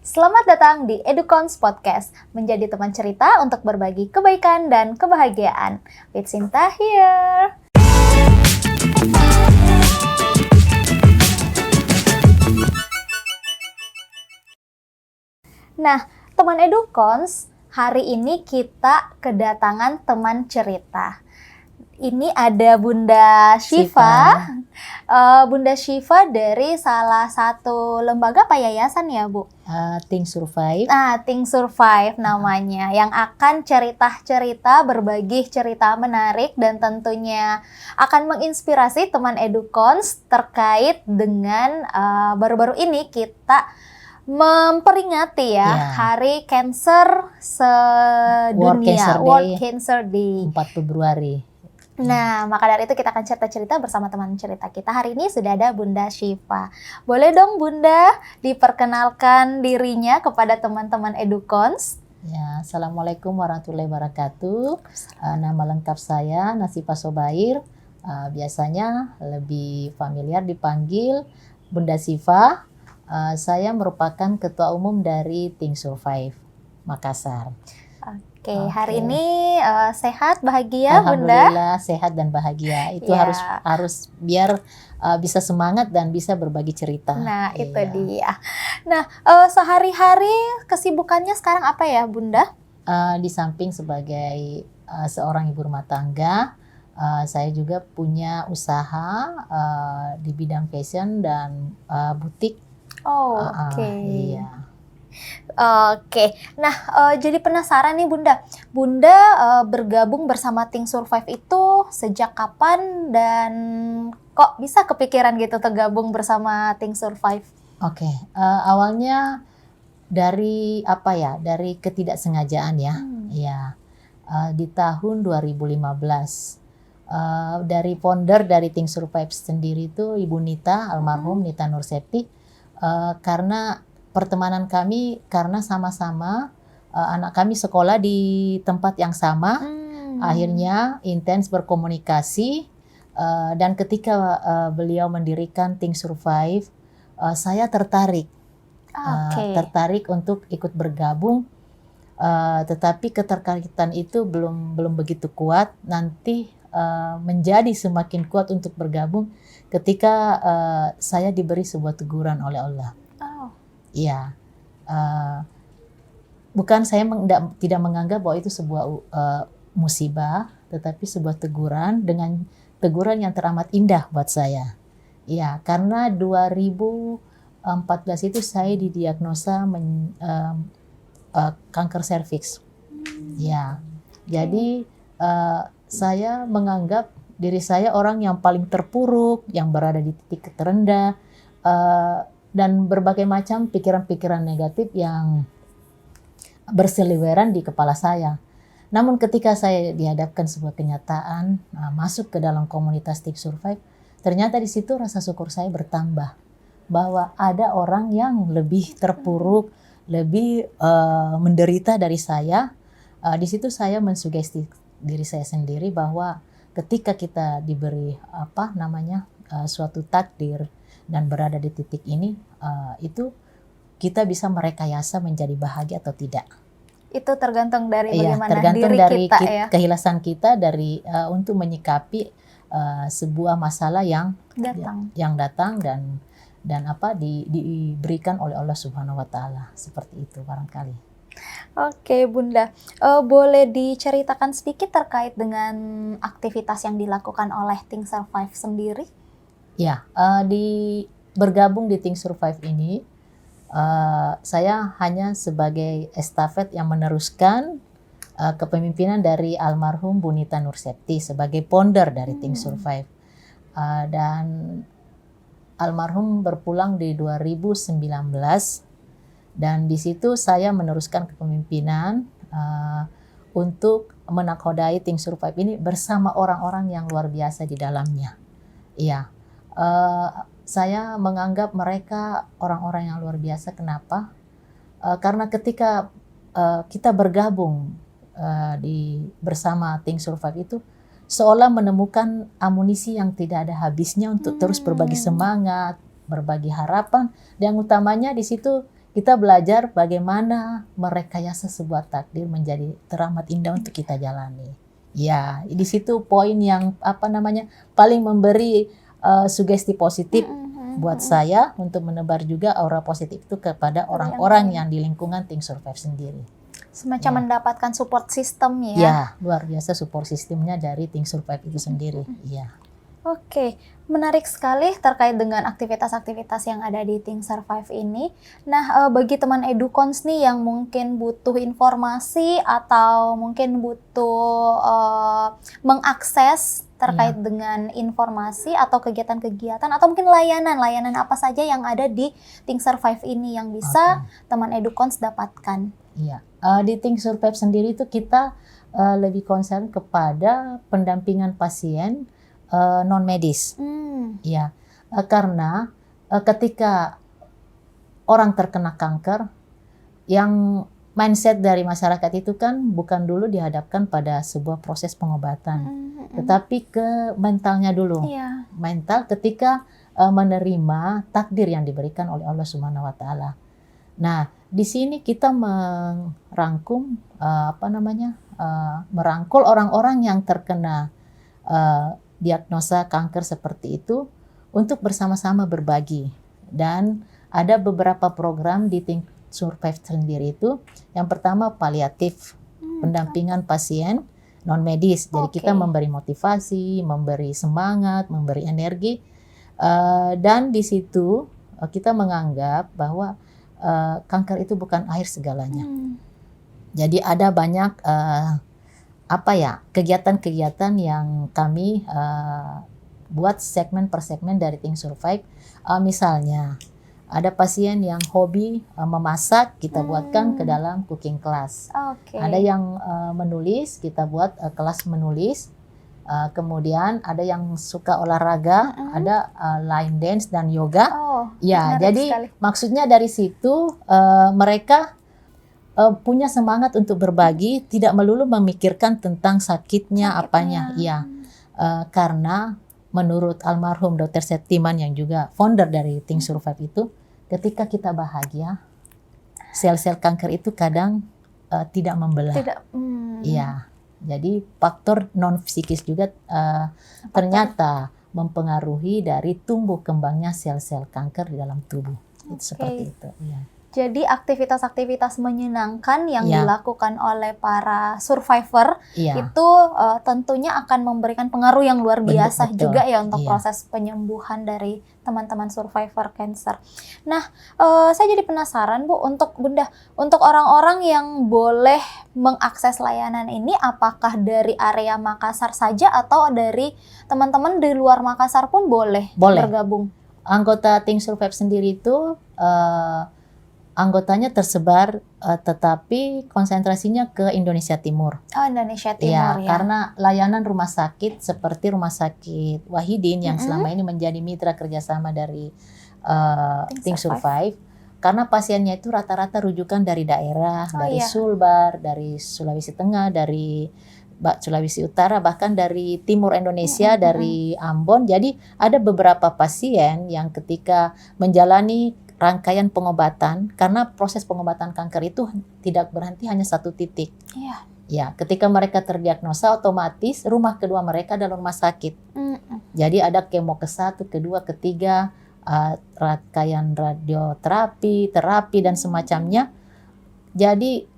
Selamat datang di Edukons Podcast, menjadi teman cerita untuk berbagi kebaikan dan kebahagiaan. With Sinta here. Nah, teman Edukons, hari ini kita kedatangan teman cerita. Ini ada Bunda Syifa. Bunda Syifa dari salah satu lembaga apa yayasan ya, Bu? Think Survive. Think Survive namanya, yang akan cerita-cerita, berbagi cerita menarik dan tentunya akan menginspirasi teman Edukons terkait dengan baru-baru ini kita memperingati Hari Cancer Sedunia, World Cancer Day 4 Februari. Nah, maka dari itu kita akan cerita-cerita bersama teman cerita kita. Hari ini sudah ada Bunda Syifa. Boleh dong Bunda diperkenalkan dirinya kepada teman-teman Edukons? Ya, Assalamualaikum warahmatullahi wabarakatuh. Nama lengkap saya Nasifa Sobair. Biasanya lebih familiar dipanggil Bunda Syifa. Saya merupakan ketua umum dari Think Survive Makassar. Oke, hari ini sehat, bahagia, Bunda? Alhamdulillah sehat dan bahagia. Itu harus biar bisa semangat dan bisa berbagi cerita. Nah, itu dia. Nah, sehari-hari kesibukannya sekarang apa ya, Bunda? Di samping sebagai seorang ibu rumah tangga, saya juga punya usaha di bidang fashion dan butik. Oke. Iya. Oke, nah jadi penasaran nih Bunda. Bunda bergabung bersama Think Survive itu sejak kapan dan kok bisa kepikiran gitu tergabung bersama Think Survive? Oke, awalnya dari dari ketidaksengajaan ya. Ya, di tahun 2015 dari founder dari Think Survive sendiri itu Ibu Nita, almarhum Nita Nurseti, karena pertemanan kami karena sama-sama anak kami sekolah di tempat yang sama, akhirnya intens berkomunikasi dan ketika beliau mendirikan Think Survive, saya tertarik untuk ikut bergabung, tetapi keterkaitan itu belum begitu kuat. Nanti menjadi semakin kuat untuk bergabung ketika saya diberi sebuah teguran oleh Allah. Iya, bukan saya tidak menganggap bahwa itu sebuah musibah, tetapi sebuah teguran dengan teguran yang teramat indah buat saya. Iya, karena 2014 itu saya didiagnosa kanker serviks. Ya, jadi saya menganggap diri saya orang yang paling terpuruk, yang berada di titik terendah. Dan berbagai macam pikiran-pikiran negatif yang berseliweran di kepala saya. Namun ketika saya dihadapkan sebuah kenyataan, masuk ke dalam komunitas Think Survive, ternyata di situ rasa syukur saya bertambah. Bahwa ada orang yang lebih terpuruk, lebih menderita dari saya. Di situ saya mensugesti diri saya sendiri bahwa ketika kita diberi suatu takdir, dan berada di titik ini, itu kita bisa merekayasa menjadi bahagia atau tidak. Itu tergantung dari bagaimana tergantung diri dari kita ya. Kehilasan kita dari untuk menyikapi sebuah masalah yang datang dan diberikan oleh Allah Subhanahu wa taala. Seperti itu barangkali. Oke Bunda, boleh diceritakan sedikit terkait dengan aktivitas yang dilakukan oleh Think Survive sendiri? Ya, bergabung di Think Survive ini, saya hanya sebagai estafet yang meneruskan kepemimpinan dari almarhum Bu Nita Nurseti sebagai founder dari Think Survive. Dan almarhum berpulang di 2019, dan di situ saya meneruskan kepemimpinan untuk menakodai Think Survive ini bersama orang-orang yang luar biasa di dalamnya. Iya. Saya menganggap mereka orang-orang yang luar biasa. Kenapa? Karena ketika kita bergabung bersama Think Survive itu seolah menemukan amunisi yang tidak ada habisnya untuk terus berbagi semangat, berbagi harapan, dan utamanya di situ kita belajar bagaimana merekayasa sebuah takdir menjadi teramat indah untuk kita jalani. Ya, di situ poin yang paling memberi sugesti positif buat saya untuk menebar juga aura positif itu kepada orang-orang yang di lingkungan Think Survive sendiri. Semacam mendapatkan support system ya. Ya, luar biasa support sistemnya dari Think Survive itu sendiri. Iya. Oke, menarik sekali terkait dengan aktivitas-aktivitas yang ada di Think Survive ini. Nah, bagi teman edukons nih yang mungkin butuh informasi atau mungkin butuh mengakses terkait dengan informasi atau kegiatan-kegiatan atau mungkin layanan apa saja yang ada di Think Survive ini yang bisa teman edukons dapatkan. Iya, di Think Survive sendiri itu kita lebih concern kepada pendampingan pasien non medis. Ya, karena ketika orang terkena kanker, yang mindset dari masyarakat itu kan bukan dulu dihadapkan pada sebuah proses pengobatan, tetapi ke mentalnya dulu. Mental ketika menerima takdir yang diberikan oleh Allah Subhanahu wa taala. Nah, di sini kita merangkum merangkul orang-orang yang terkena diagnosa kanker seperti itu untuk bersama-sama berbagi. Dan ada beberapa program di Think Survive sendiri itu. Yang pertama paliatif, pendampingan pasien non medis. Jadi kita memberi motivasi, memberi semangat, memberi energi, dan di situ kita menganggap bahwa kanker itu bukan akhir segalanya. Jadi ada banyak kegiatan-kegiatan yang kami buat segmen per segmen dari Think Survive. Misalnya ada pasien yang hobi memasak, kita buatkan ke dalam cooking class. Ada yang menulis, kita buat kelas menulis. Kemudian ada yang suka olahraga, ada line dance dan yoga. Jadi sekali. Maksudnya dari situ mereka punya semangat untuk berbagi, tidak melulu memikirkan tentang sakitnya. Apanya. Karena menurut almarhum Dr. Septiman yang juga founder dari Think Survive itu, ketika kita bahagia, sel-sel kanker itu kadang tidak membelah. Jadi faktor non psikis juga ternyata mempengaruhi dari tumbuh kembangnya sel-sel kanker di dalam tubuh. Seperti itu. Jadi aktivitas-aktivitas menyenangkan yang dilakukan oleh para survivor itu tentunya akan memberikan pengaruh yang luar biasa juga ya untuk proses penyembuhan dari teman-teman survivor cancer. Nah, saya jadi penasaran Bu, untuk Bunda, untuk orang-orang yang boleh mengakses layanan ini, apakah dari area Makassar saja atau dari teman-teman di luar Makassar pun boleh bergabung? Anggota Think Survive sendiri itu anggotanya tersebar, tetapi konsentrasinya ke Indonesia Timur. Indonesia Timur ya. Karena layanan rumah sakit seperti Rumah Sakit Wahidin yang selama ini menjadi mitra kerjasama dari Think Survive. Karena pasiennya itu rata-rata rujukan dari daerah, dari Sulbar, dari Sulawesi Tengah, dari Sulawesi Utara, bahkan dari Timur Indonesia, dari Ambon. Jadi ada beberapa pasien yang ketika menjalani rangkaian pengobatan, karena proses pengobatan kanker itu tidak berhenti hanya satu titik. Ketika mereka terdiagnosa, otomatis rumah kedua mereka adalah rumah sakit. Jadi ada kemo ke-1, ke-2, ke-3, rangkaian radioterapi, terapi dan semacamnya. Jadi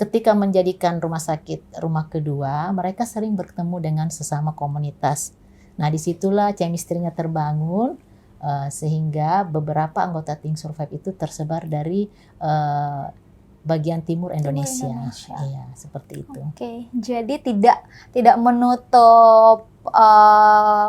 ketika menjadikan rumah sakit rumah kedua, mereka sering bertemu dengan sesama komunitas. Nah, disitulah chemistry-nya terbangun. Sehingga beberapa anggota Think Survive itu tersebar dari bagian timur Indonesia. Iya, seperti itu. Jadi tidak menutup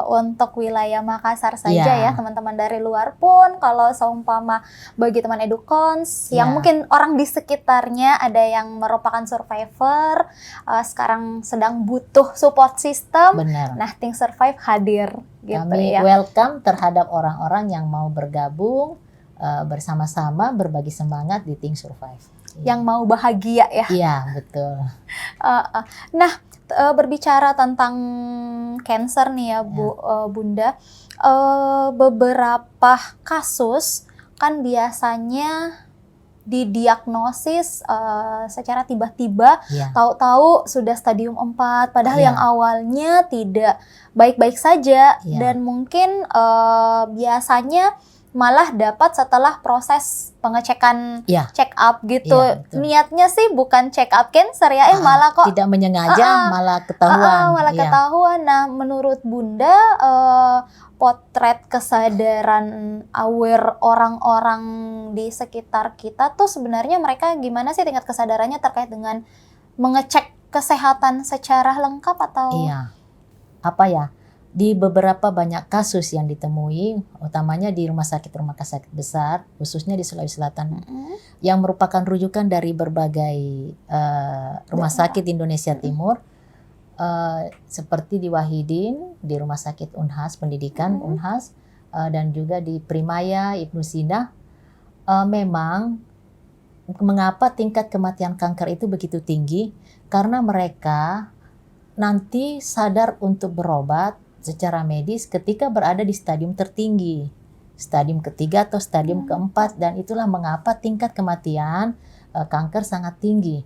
untuk wilayah Makassar saja ya, teman-teman dari luar pun, kalau seumpama bagi teman edukons yang mungkin orang di sekitarnya ada yang merupakan survivor, sekarang sedang butuh support system. Nah, Think Survive hadir. Kami welcome terhadap orang-orang yang mau bergabung bersama-sama berbagi semangat di Think Survive. Yang mau bahagia ya. Iya, betul. Nah, berbicara tentang cancer nih ya Bunda, beberapa kasus kan biasanya didiagnosis secara tiba-tiba, Ya. tahu-tahu sudah stadium 4, padahal Iya. yang awalnya tidak baik-baik saja, Iya. dan mungkin biasanya malah dapat setelah proses pengecekan Iya. check up gitu. Iya, betul. Niatnya sih bukan check up cancer ya, malah kok tidak menyengaja, malah ketahuan. malah Iya. ketahuan. Nah, menurut Bunda, potret kesadaran aware orang-orang di sekitar kita tuh sebenarnya mereka gimana sih tingkat kesadarannya terkait dengan mengecek kesehatan secara lengkap atau? Iya. Apa ya? Di beberapa banyak kasus yang ditemui, utamanya di rumah sakit besar, khususnya di Sulawesi Selatan, yang merupakan rujukan dari berbagai rumah sakit di Indonesia Timur, seperti di Wahidin, di Rumah Sakit Unhas Pendidikan Unhas, dan juga di Primaya Ibnu Sina. Memang mengapa tingkat kematian kanker itu begitu tinggi? Karena mereka nanti sadar untuk berobat secara medis ketika berada di stadium tertinggi, stadium ketiga atau stadium keempat, dan itulah mengapa tingkat kematian kanker sangat tinggi.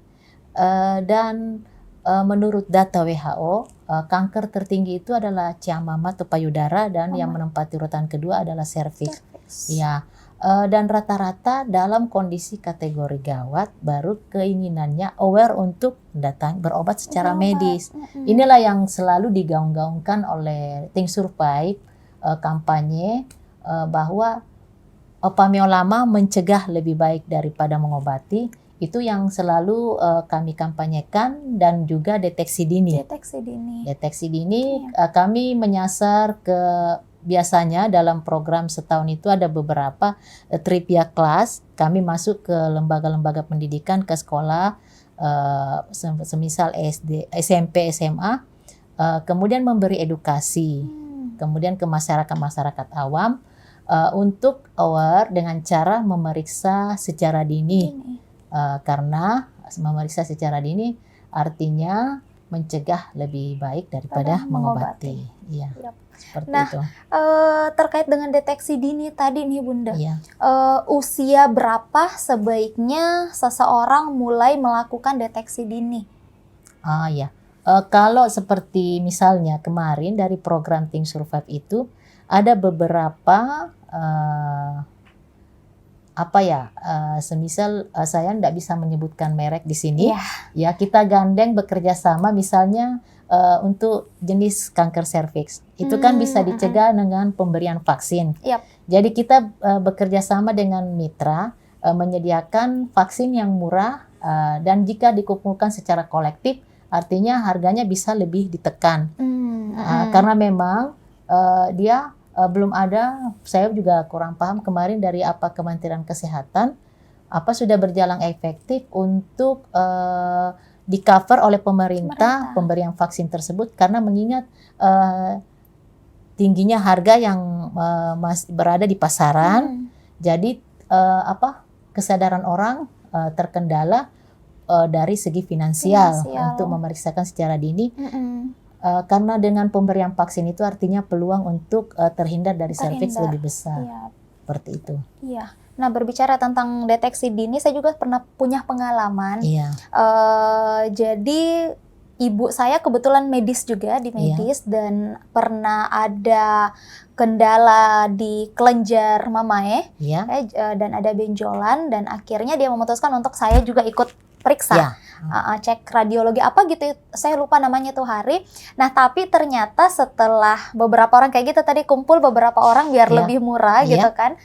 Dan menurut data WHO, kanker tertinggi itu adalah ciamama atau payudara, dan yang menempati urutan kedua adalah serviks. Ya, dan rata-rata dalam kondisi kategori gawat baru keinginannya aware untuk datang berobat secara medis. Inilah yang selalu digaung-gaungkan oleh Think Survive, kampanye bahwa Opamiolama mencegah lebih baik daripada mengobati. Itu yang selalu kami kampanyekan, dan juga deteksi dini. Deteksi dini kami menyasar ke, biasanya dalam program setahun itu ada beberapa trivia kelas. Kami masuk ke lembaga-lembaga pendidikan, ke sekolah, semisal SD, SMP, SMA, kemudian memberi edukasi, kemudian ke masyarakat awam untuk aware dengan cara memeriksa secara dini. Karena memeriksa secara dini artinya mencegah lebih baik daripada mengobati. Iya. Seperti itu. Terkait dengan deteksi dini tadi nih Bunda, Iya. usia berapa sebaiknya seseorang mulai melakukan deteksi dini? Ya. Kalau seperti misalnya kemarin dari program Think Survive itu ada beberapa semisal saya tidak bisa menyebutkan merek di sini. Ya, kita gandeng bekerja sama misalnya untuk jenis kanker serviks. Itu kan bisa dicegah dengan pemberian vaksin. Jadi kita bekerja sama dengan mitra menyediakan vaksin yang murah, dan jika dikumpulkan secara kolektif artinya harganya bisa lebih ditekan. Karena memang dia belum ada, saya juga kurang paham kemarin dari apa Kementerian Kesehatan, apa sudah berjalan efektif untuk di cover oleh pemerintah pemberian vaksin tersebut, karena mengingat tingginya harga yang masih berada di pasaran. Jadi kesadaran orang terkendala dari segi finansial untuk memeriksakan secara dini. Karena dengan pemberian vaksin itu artinya peluang untuk terhindar dari serviks lebih besar. Seperti itu. Iya. Nah, berbicara tentang deteksi dini, saya juga pernah punya pengalaman. Jadi ibu saya kebetulan medis juga, di medis, dan pernah ada kendala di kelenjar mamae, dan ada benjolan, dan akhirnya dia memutuskan untuk saya juga ikut periksa. Cek radiologi apa gitu, saya lupa namanya tuh hari. Nah, tapi ternyata setelah beberapa orang kayak gitu tadi, kumpul beberapa orang biar lebih murah gitu kan,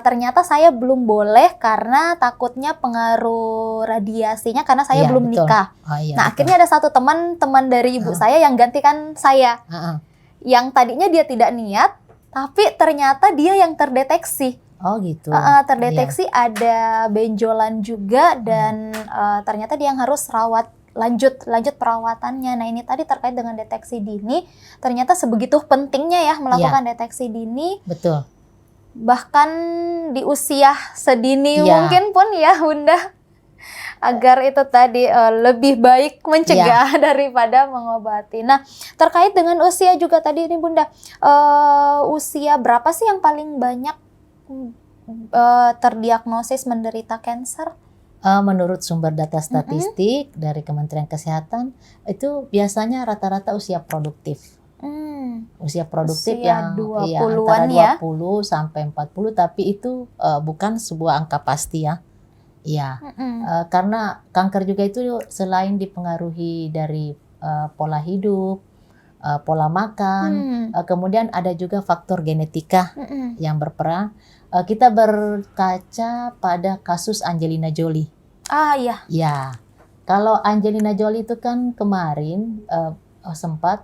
ternyata saya belum boleh karena takutnya pengaruh radiasinya, karena saya belum nikah. Nah, akhirnya ada satu teman dari ibu saya yang gantikan saya, yang tadinya dia tidak niat, tapi ternyata dia yang terdeteksi. Oh gitu. Terdeteksi ada benjolan juga, dan ternyata dia yang harus lanjut perawatannya. Nah, ini tadi terkait dengan deteksi dini, ternyata sebegitu pentingnya ya melakukan deteksi dini. Betul. Bahkan di usia sedini mungkin pun ya Bunda, agar itu tadi lebih baik mencegah daripada mengobati. Nah, terkait dengan usia juga tadi ini Bunda, usia berapa sih yang paling banyak terdiagnosis menderita kanker? Menurut sumber data statistik dari Kementerian Kesehatan, itu biasanya rata-rata usia produktif. Usia produktif Usia yang 20-an antara ya? 20 sampai 40, tapi itu bukan sebuah angka pasti ya. Iya. Karena kanker juga itu selain dipengaruhi dari pola hidup, pola makan, kemudian ada juga faktor genetika yang berperan. Kita berkaca pada kasus Angelina Jolie. Iya. Ya, kalau Angelina Jolie itu kan kemarin sempat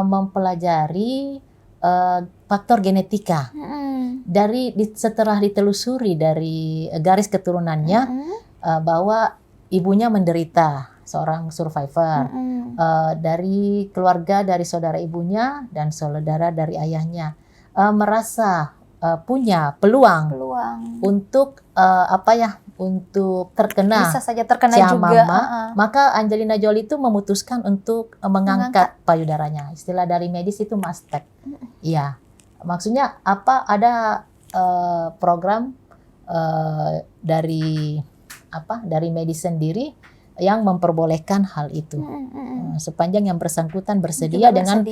mempelajari faktor genetika. Setelah ditelusuri dari garis keturunannya bahwa ibunya menderita, seorang survivor, dari keluarga dari saudara ibunya dan saudara dari ayahnya merasa punya peluang untuk untuk terkena, bisa saja terkena juga. Maka Angelina Jolie itu memutuskan untuk mengangkat payudaranya. Istilah dari medis itu mastek. Iya. Maksudnya apa? Ada program dari medis sendiri yang memperbolehkan hal itu. Sepanjang yang bersangkutan bersedia dengan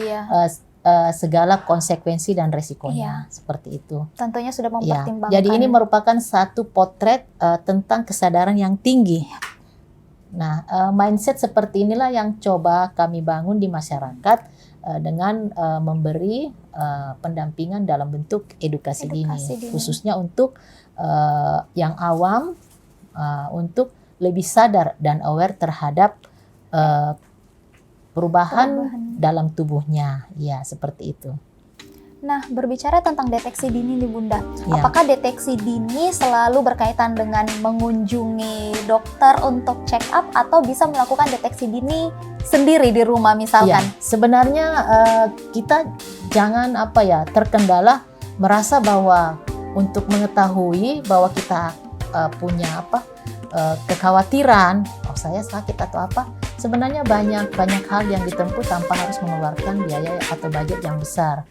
segala konsekuensi dan resikonya, seperti itu. Tentunya sudah mempertimbangkan. Jadi ini merupakan satu potret tentang kesadaran yang tinggi. Nah, mindset seperti inilah yang coba kami bangun di masyarakat dengan memberi pendampingan dalam bentuk edukasi dini, khususnya untuk yang awam, untuk lebih sadar dan aware terhadap perubahan dalam tubuhnya, ya seperti itu. Nah, berbicara tentang deteksi dini nih Bunda, apakah deteksi dini selalu berkaitan dengan mengunjungi dokter untuk check up atau bisa melakukan deteksi dini sendiri di rumah misalkan? Sebenarnya kita jangan terkendala merasa bahwa untuk mengetahui bahwa kita punya kekhawatiran, saya sakit atau apa. Sebenarnya banyak hal yang ditempuh tanpa harus mengeluarkan biaya atau budget yang besar.